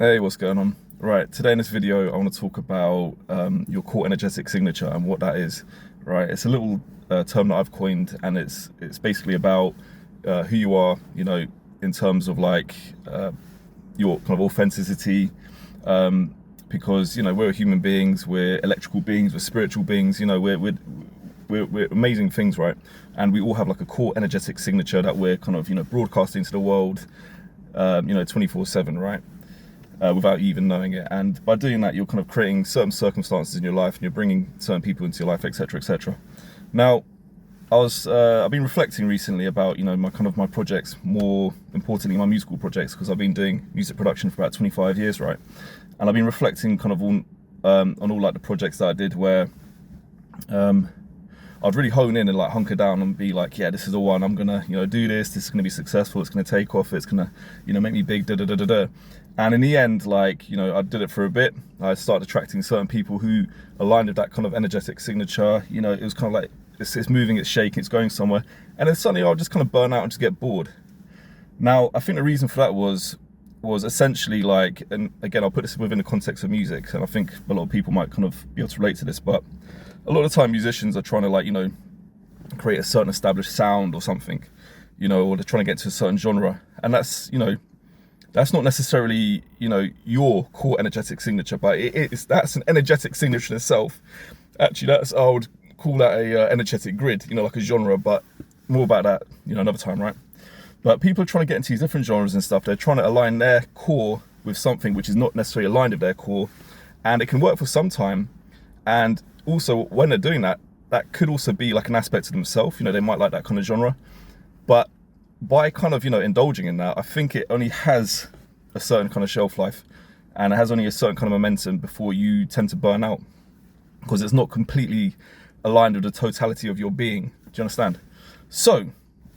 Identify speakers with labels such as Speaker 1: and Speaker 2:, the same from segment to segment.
Speaker 1: Hey, what's going on? Right, today in this video, I want to talk about your core energetic signature and what that is. Right, it's a little term that I've coined, and it's basically about who you are, in terms of like your kind of authenticity. Because we're human beings, we're electrical beings, we're spiritual beings. We're amazing things, right? And we all have like a core energetic signature that we're kind of broadcasting to the world, 24/7, right? Without you even knowing it. And by doing that, you're kind of creating certain circumstances in your life, and you're bringing certain people into your life, etc., etc. Now, I've been reflecting recently about my projects, more importantly my musical projects, because I've been doing music production for about 25 years, right? And I've been reflecting kind of on all like the projects that I did where I'd really hone in and like hunker down and be like, yeah, this is the one. I'm gonna do this is gonna be successful, it's gonna take off, it's gonna make me big, da da da da da. And in the end, like, I did it for a bit. I started attracting certain people who aligned with that kind of energetic signature. It was kind of like it's moving, it's shaking, it's going somewhere, and then suddenly I'll just kind of burn out and just get bored. Now, I think the reason for that was essentially like, and again, I'll put this within the context of music, and I think a lot of people might kind of be able to relate to this, but a lot of the time musicians are trying to like, create a certain established sound or something, or they're trying to get into a certain genre. And that's not necessarily, your core energetic signature, but that's an energetic signature in itself. Actually, I would call that a energetic grid, like a genre, but more about that, another time, right? But people are trying to get into these different genres and stuff. They're trying to align their core with something which is not necessarily aligned with their core. And it can work for some time. And also, when they're doing that, that could also be like an aspect of themselves. They might like that kind of genre. But by kind of, indulging in that, I think it only has a certain kind of shelf life, and it has only a certain kind of momentum before you tend to burn out, because it's not completely aligned with the totality of your being. Do you understand? So,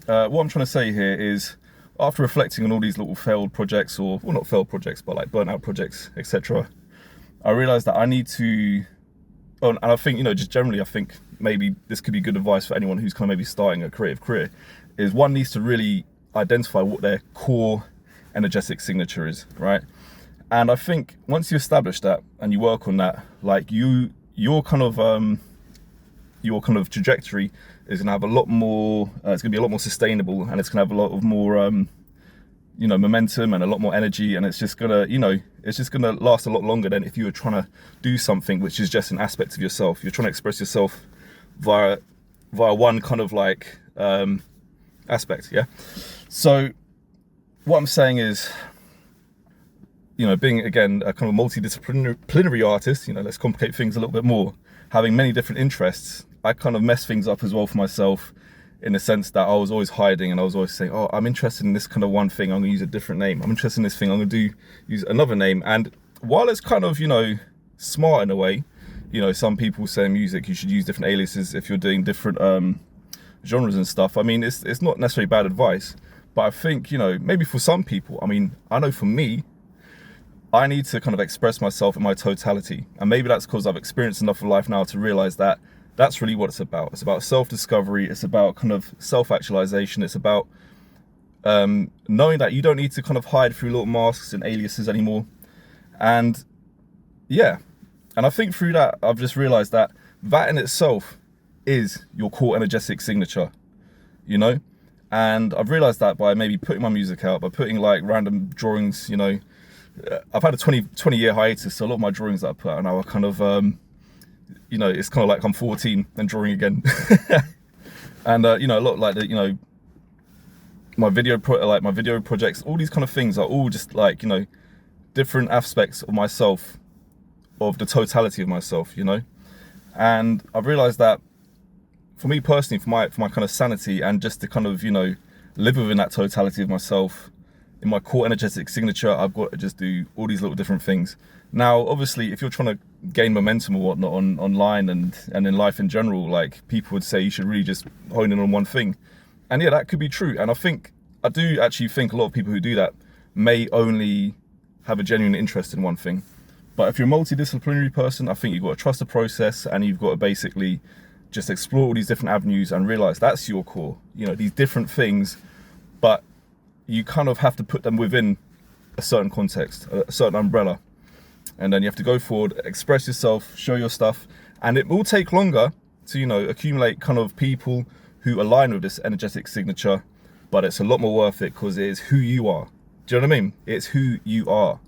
Speaker 1: what I'm trying to say here is, after reflecting on all these little failed projects, or, well, not failed projects, but like burnt out projects, etc., I realized that I need to, and I think, just generally, I think maybe this could be good advice for anyone who's kind of maybe starting a creative career, is one needs to really identify what their core energetic signature is, right? And I think once you establish that and you work on that, like your kind of trajectory is gonna have a lot more, it's gonna be a lot more sustainable, and it's gonna have a lot of more, momentum and a lot more energy, and it's just gonna, it's just gonna last a lot longer than if you were trying to do something which is just an aspect of yourself. You're trying to express yourself via one kind of like aspect, yeah? So what I'm saying is, being, again, a kind of multi-disciplinary artist, let's complicate things a little bit more, having many different interests, I kind of mess things up as well for myself, in the sense that I was always hiding, and I was always saying, oh, I'm interested in this kind of one thing, I'm gonna use a different name. I'm interested in this thing, I'm gonna use another name. And while it's kind of, smart in a way, some people say in music you should use different aliases if you're doing different genres and stuff. I mean, it's not necessarily bad advice, but I think, maybe for some people, I mean, I know for me, I need to kind of express myself in my totality. And maybe that's because I've experienced enough of life now to realize that that's really what it's about. It's about self-discovery. It's about kind of self-actualization. It's about knowing that you don't need to kind of hide through little masks and aliases anymore. And yeah, and I think through that, I've just realized that in itself is your core energetic signature, And I've realized that by maybe putting my music out, by putting like random drawings, I've had a 20-year hiatus, so a lot of my drawings that I put out now are kind of, it's kind of like I'm 14 and drawing again. And, a lot like the, my video projects, all these kind of things are all just like, different aspects of myself, of the totality of myself, And I've realized that for me personally, for my kind of sanity, and just to kind of, live within that totality of myself, in my core energetic signature, I've got to just do all these little different things. Now, obviously, if you're trying to gain momentum or whatnot online and in life in general, like, people would say you should really just hone in on one thing. And yeah, that could be true. And I do actually think a lot of people who do that may only have a genuine interest in one thing. But if you're a multidisciplinary person, I think you've got to trust the process, and you've got to basically just explore all these different avenues and realize that's your core, these different things, but you kind of have to put them within a certain context, a certain umbrella. And then you have to go forward, express yourself, show your stuff. And it will take longer to, accumulate kind of people who align with this energetic signature, but it's a lot more worth it because it is who you are. Do you know what I mean? It's who you are.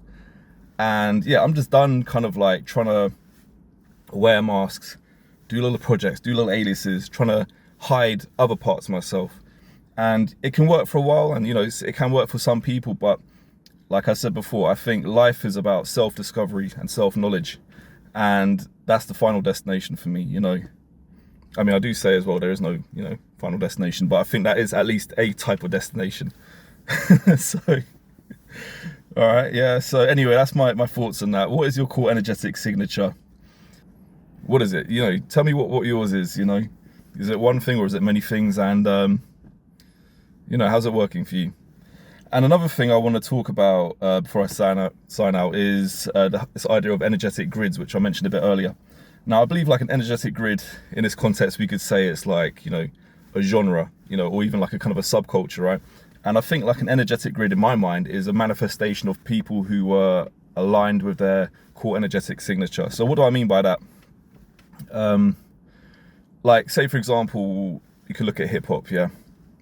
Speaker 1: And yeah, I'm just done kind of like trying to wear masks, do little projects, do little aliases, trying to hide other parts of myself. And it can work for a while, and it can work for some people, but like I said before, I think life is about self-discovery and self-knowledge, and that's the final destination for me. I mean, I do say as well there is no final destination, but I think that is at least a type of destination. So all right, yeah, so anyway, that's my thoughts on that. What is your core energetic signature? What is it? Tell me what yours is. Is it one thing or is it many things? And how's it working for you? And another thing I want to talk about before I sign out is this idea of energetic grids, which I mentioned a bit earlier. Now, I believe like an energetic grid in this context, we could say it's like, a genre, or even like a kind of a subculture, right? And I think like an energetic grid in my mind is a manifestation of people who are aligned with their core energetic signature. So what do I mean by that? Like say, for example, you could look at hip hop, yeah?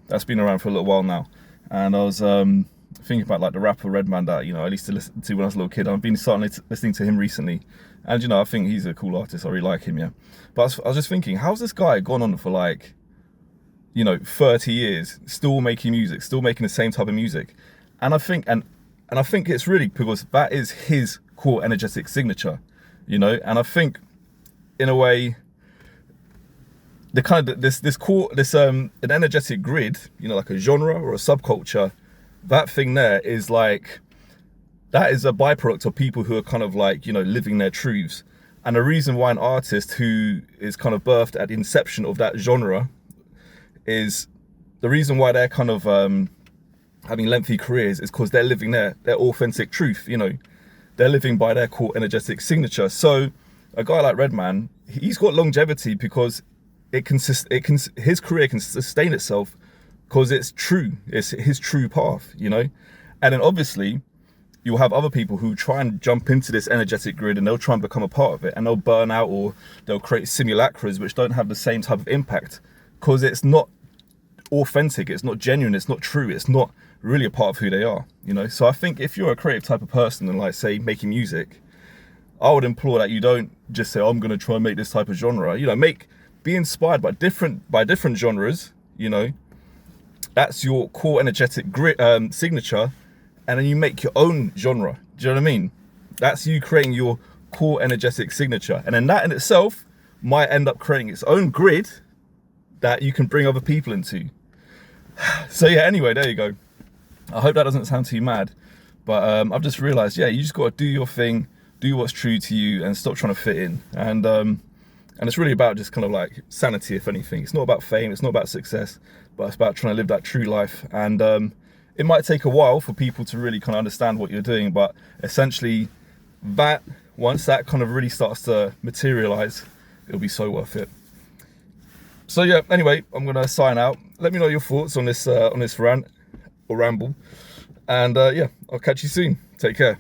Speaker 1: That's been around for a little while now. And I was thinking about like the rapper Redman that, I used to listen to when I was a little kid. I've been starting listening to him recently. And, I think he's a cool artist. I really like him, yeah. But I was just thinking, how's this guy gone on for like, 30 years, still making music, still making the same type of music? And I think, and I think it's really because that is his core energetic signature, And I think, in a way, the kind of an energetic grid, like a genre or a subculture, that thing there is like, that is a byproduct of people who are kind of like, living their truths. And the reason why an artist who is kind of birthed at the inception of that genre is the reason why they're kind of having lengthy careers is because they're living their authentic truth. They're living by their core energetic signature. So a guy like Redman, he's got longevity because his career can sustain itself because it's true. It's his true path, And then obviously you'll have other people who try and jump into this energetic grid and they'll try and become a part of it, and they'll burn out or they'll create simulacras which don't have the same type of impact because it's not authentic, it's not genuine, it's not true, it's not really a part of who they are, So I think if you're a creative type of person and like say making music, I would implore that you don't just say, I'm going to try and make this type of genre. Be inspired by different genres. That's your core energetic signature, and then you make your own genre. Do you know what I mean? That's you creating your core energetic signature, and then that in itself might end up creating its own grid that you can bring other people into. So yeah, anyway, there you go. I hope that doesn't sound too mad, but I've just realized, yeah, you just got to do your thing, do what's true to you, and stop trying to fit in. And it's really about just kind of like sanity, if anything. It's not about fame, it's not about success, but it's about trying to live that true life. And it might take a while for people to really kind of understand what you're doing, but essentially once that kind of really starts to materialize, it'll be so worth it. So yeah, anyway, I'm gonna sign out. Let me know your thoughts on this rant or ramble, and yeah, I'll catch you soon. Take care.